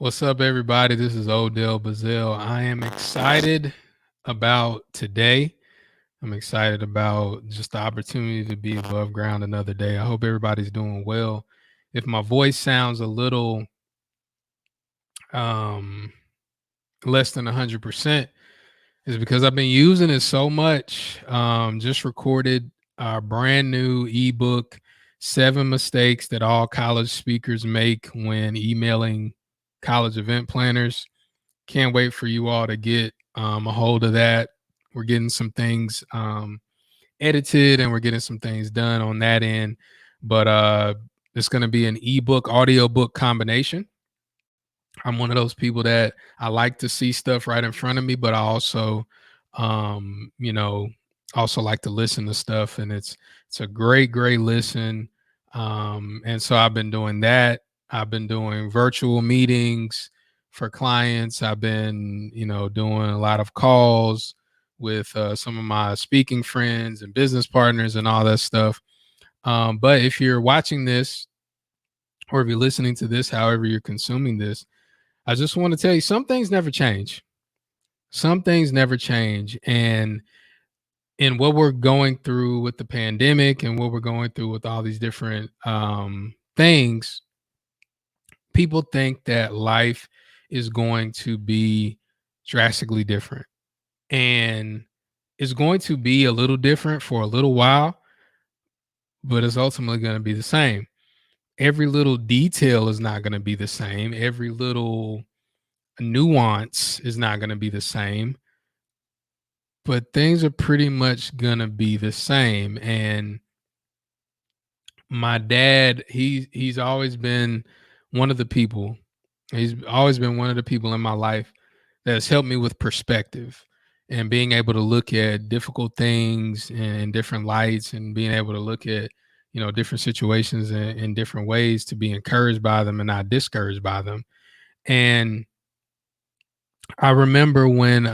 What's up, everybody? This is Odell Bazell. I am excited about today. I'm excited about just the opportunity to be above ground another day. I hope everybody's doing well. If my voice sounds a little um, less than 100%, is because I've been using it so much. Just recorded our brand new ebook, 7 Mistakes That All College Speakers Make When Emailing College Event Planners. Can't wait for you all to get a hold of that. We're getting some things edited and we're getting some things done on that end. But it's going to be an ebook, audiobook combination. I'm one of those people that I like to see stuff right in front of me, but I also, um, you know, also like to listen to stuff, and it's a great listen. And so I've been doing that. I've been doing virtual meetings for clients. I've been, doing a lot of calls with some of my speaking friends and business partners and all that stuff. But if you're watching this or if you're listening to this, however you're consuming this, I just want to tell you some things never change. Some things never change. And in what we're going through with the pandemic and what we're going through with all these different things, people think that life is going to be drastically different. And it's going to be a little different for a little while, but it's ultimately going to be the same. Every little detail is not going to be the same. Every little nuance is not going to be the same, but things are pretty much going to be the same. And my dad, he's always been one of the people. He's always been one of the people in my life that has helped me with perspective and being able to look at difficult things in different lights, and being able to look at different situations in different ways, to be encouraged by them and not discouraged by them. And I remember when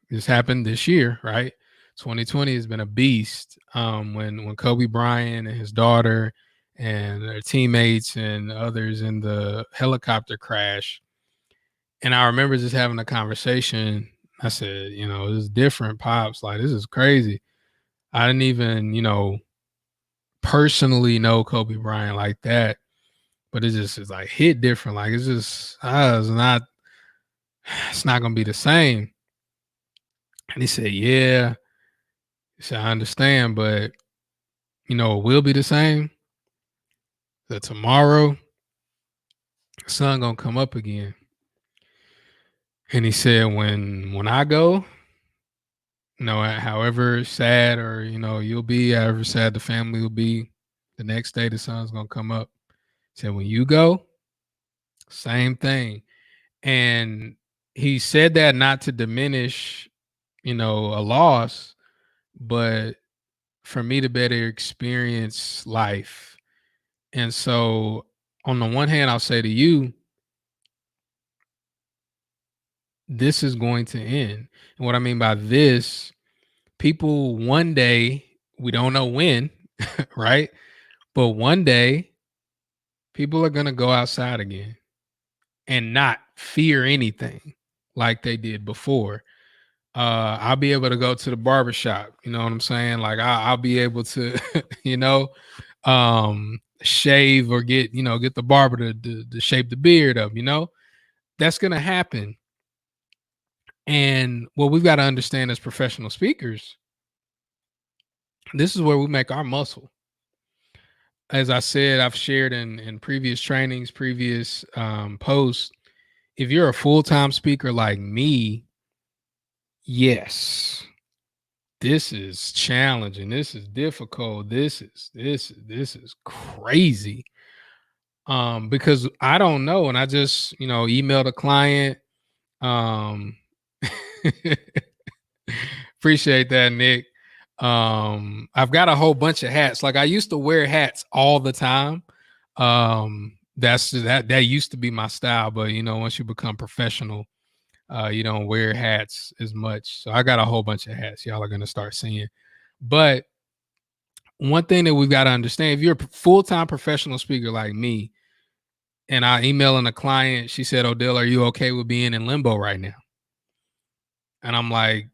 this happened this year, right? 2020 has been a beast. When Kobe Bryant and his daughter and their teammates and others in the helicopter crash. And I remember just having a conversation. I said, this is different, Pops. Like, this is crazy. I didn't even, personally know Kobe Bryant like that, but it just is like hit different. Like, it's just it's not gonna be the same. And he said, yeah. He said, I understand, but it will be the same. That tomorrow, the sun gonna come up again. And he said, when I go, however sad or you'll be, however sad the family will be, the next day the sun's gonna come up. He said, when you go, same thing. And he said that not to diminish, a loss, but for me to better experience life. And so, on the one hand, I'll say to you, this is going to end. And what I mean by this, people one day, we don't know when, right? But one day, people are going to go outside again and not fear anything like they did before. I'll be able to go to the barbershop. You know what I'm saying? Like, I'll be able to, shave or get the barber to shape the beard up. That's going to happen. And what we've got to understand as professional speakers, this is where we make our muscle. As I said, I've shared in previous trainings, previous posts. If you're a full-time speaker like me, yes, this is challenging. This is difficult. This is crazy. Because I don't know, and I just emailed a client. Um, Appreciate that, Nick. I've got a whole bunch of hats. Like, I used to wear hats all the time. That used to be my style, but once you become professional, you don't wear hats as much. So I got a whole bunch of hats y'all are gonna start seeing. But one thing that we've got to understand, if you're a full-time professional speaker like me, and I emailing a client. She said, "Odell, are you okay with being in limbo right now?" And I'm like,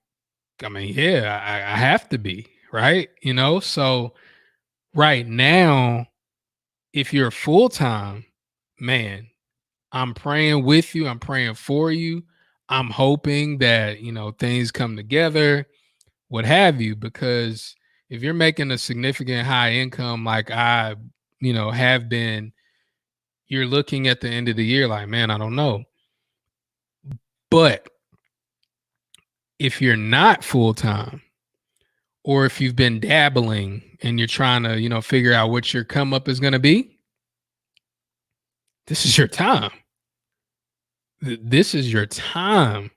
I mean, yeah, I have to be, right? So right now, if you're full time, man, I'm praying with you. I'm praying for you. I'm hoping that, things come together, what have you, because if you're making a significant high income like I, have been, you're looking at the end of the year like, man, I don't know. But if you're not full time, or if you've been dabbling and you're trying to, figure out what your come up is going to be, this is your time. This is your time,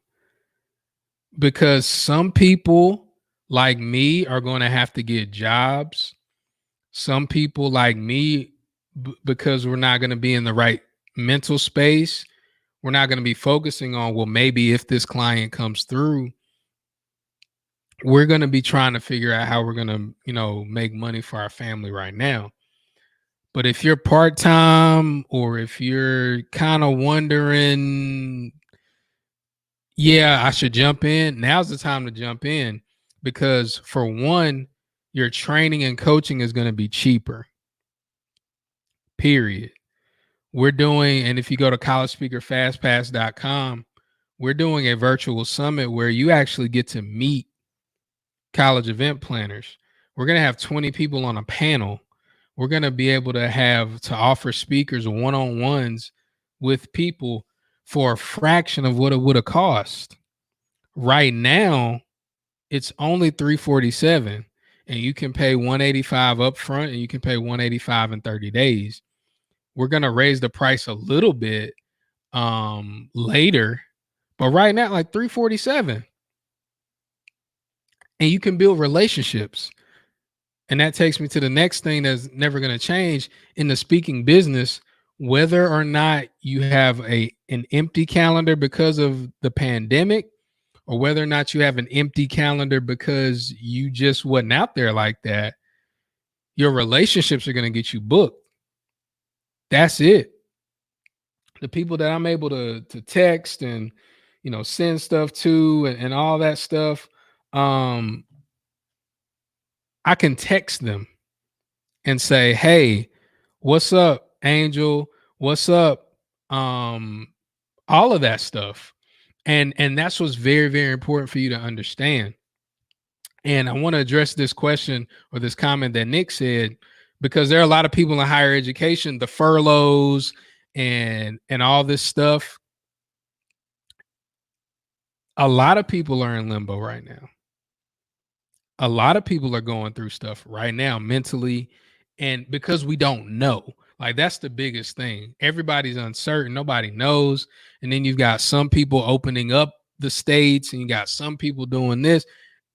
because some people like me are going to have to get jobs. Some people like me, because we're not going to be in the right mental space, we're not going to be focusing on, well, maybe if this client comes through, we're going to be trying to figure out how we're going to, make money for our family right now. But if you're part time, or if you're kind of wondering, yeah, I should jump in, now's the time to jump in, because for one, your training and coaching is going to be cheaper, period. We're doing, and if you go to collegespeakerfastpass.com, we're doing a virtual summit where you actually get to meet college event planners. We're going to have 20 people on a panel. We're going to be able to offer speakers one-on-ones with people for a fraction of what it would have cost. Right now, it's only $347, and you can pay $185 up front, and you can pay $185 in 30 days. We're going to raise the price a little bit later, but right now, like $347. And you can build relationships. And that takes me to the next thing that's never going to change in the speaking business. Whether or not you have an empty calendar because of the pandemic, or whether or not you have an empty calendar because you just wasn't out there like that, your relationships are going to get you booked. That's it. The people that I'm able to text and, send stuff to, and all that stuff, I can text them and say, "Hey, what's up, Angel? What's up?" All of that stuff. And that's what's very, very important for you to understand. And I want to address this question, or this comment that Nick said, because there are a lot of people in higher education, the furloughs and all this stuff. A lot of people are in limbo right now. A lot of people are going through stuff right now mentally, and because we don't know. Like, that's the biggest thing. Everybody's uncertain. Nobody knows. And then you've got some people opening up the states, and you got some people doing this.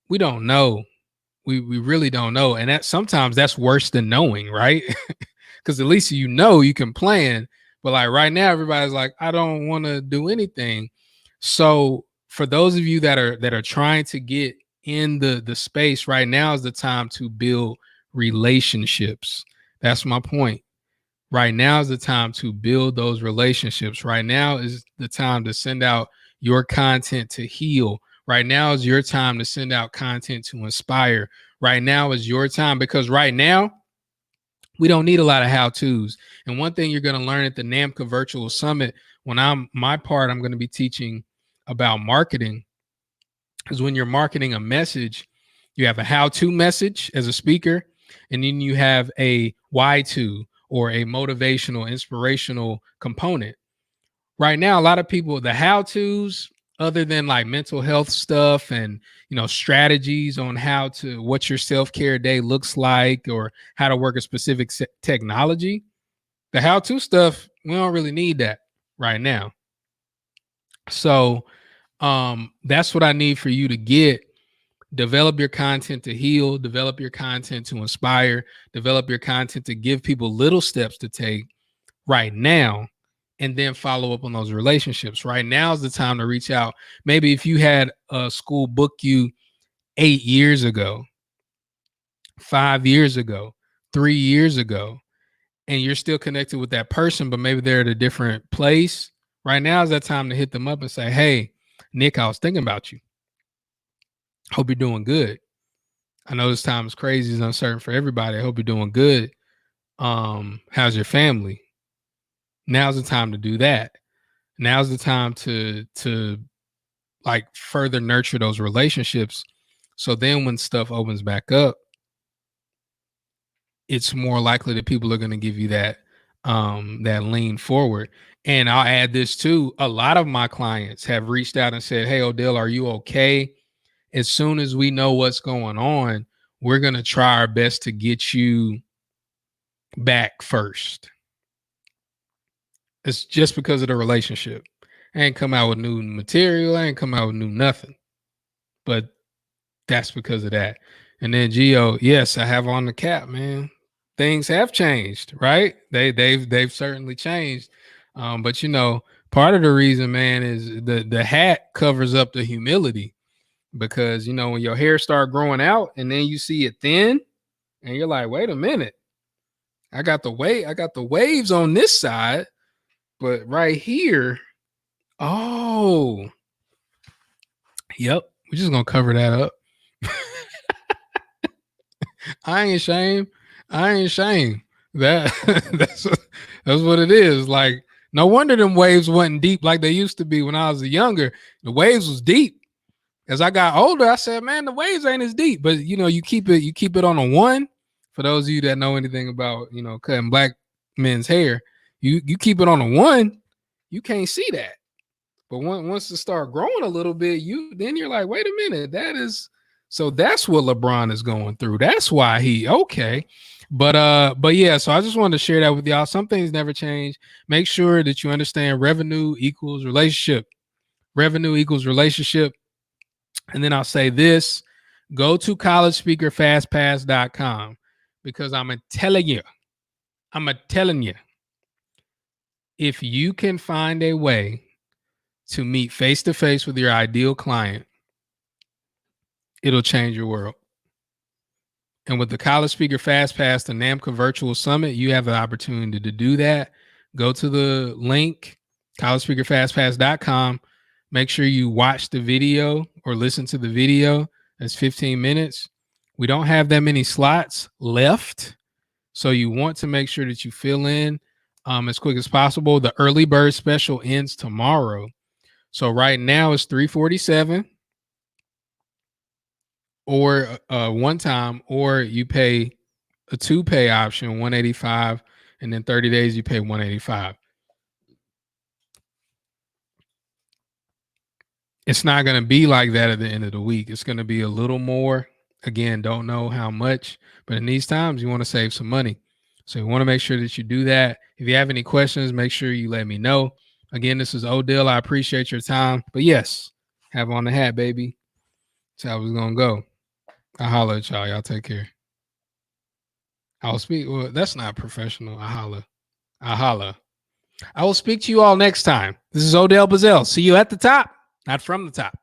We don't know. We really don't know. And that sometimes that's worse than knowing, right? Because at least you can plan. But like right now, everybody's like, I don't want to do anything. So for those of you that are trying to get in the space, right now is the time to build relationships. That's my point. Right now is the time to build those relationships. Right now is the time to send out your content to heal. Right now is your time to send out content to inspire. Right now is your time, because right now we don't need a lot of how-tos. And one thing you're going to learn at the NAMCA Virtual Summit, when I'm going to be teaching about marketing, is when you're marketing a message, you have a how-to message as a speaker, and then you have a why-to, or a motivational, inspirational component. Right now, a lot of people, the how-tos, other than like mental health stuff and, strategies on what your self-care day looks like, or how to work a specific technology, the how-to stuff, we don't really need that right now. So that's what I need for you to get. Develop your content to heal, develop your content to inspire, develop your content to give people little steps to take right now, and then follow up on those relationships. Right now is the time to reach out. Maybe if you had a school book you 8 years ago, 5 years ago, 3 years ago, and you're still connected with that person, but maybe they're at a different place, right now is that time to hit them up and say, hey, Nick, I was thinking about you. Hope you're doing good. I know this time is crazy, it's uncertain for everybody. I hope you're doing good. How's your family? Now's the time to do that. Now's the time to like further nurture those relationships. So then when stuff opens back up, it's more likely that people are going to give you that lean forward. And I'll add this too. A lot of my clients have reached out and said, hey, Odell, are you okay? As soon as we know what's going on, we're going to try our best to get you back first. It's just because of the relationship. I ain't come out with new material. I ain't come out with new nothing. But that's because of that. And then Gio, yes, I have on the cap, man. Things have changed, right? They've certainly changed. But you know, part of the reason, man, is the hat covers up the humility, because you know when your hair start growing out and then you see it thin, and you're like, wait a minute, I got the waves on this side, but right here, oh, yep, we're just gonna cover that up. I ain't ashamed. That that's what it is. Like, no wonder them waves wasn't deep like they used to be when I was younger. The waves was deep. As I got older, I said, man, the waves ain't as deep. But you know, you keep it on a one. For those of you that know anything about, you know, cutting black men's hair, you keep it on a one, you can't see that. But once it start growing a little bit, you're like, wait a minute, so that's what LeBron is going through. That's why okay. But yeah, so I just wanted to share that with y'all. Some things never change. Make sure that you understand revenue equals relationship. Revenue equals relationship. And then I'll say this: go to collegespeakerfastpass.com, because I'm telling you, if you can find a way to meet face to face with your ideal client, it'll change your world. And with the College Speaker Fast Pass, the NAMCA Virtual Summit, you have the opportunity to do that. Go to the link, collegespeakerfastpass.com. Make sure you watch the video or listen to the video. That's 15 minutes. We don't have that many slots left, so you want to make sure that you fill in as quick as possible. The early bird special ends tomorrow. So right now it's $347 or one time, or you pay a 2-pay option, $185, and then 30 days you pay $185. It's not going to be like that at the end of the week. It's going to be a little more. Again, don't know how much, but in these times you want to save some money. So you want to make sure that you do that. If you have any questions, make sure you let me know. Again, this is Odell. I appreciate your time. But yes, have on the hat, baby. That's how it's going to go. I'll holler at y'all. Y'all take care. I'll speak. Well, that's not professional. I holla. I will speak to you all next time. This is Odell Bazell. See you at the top, not from the top.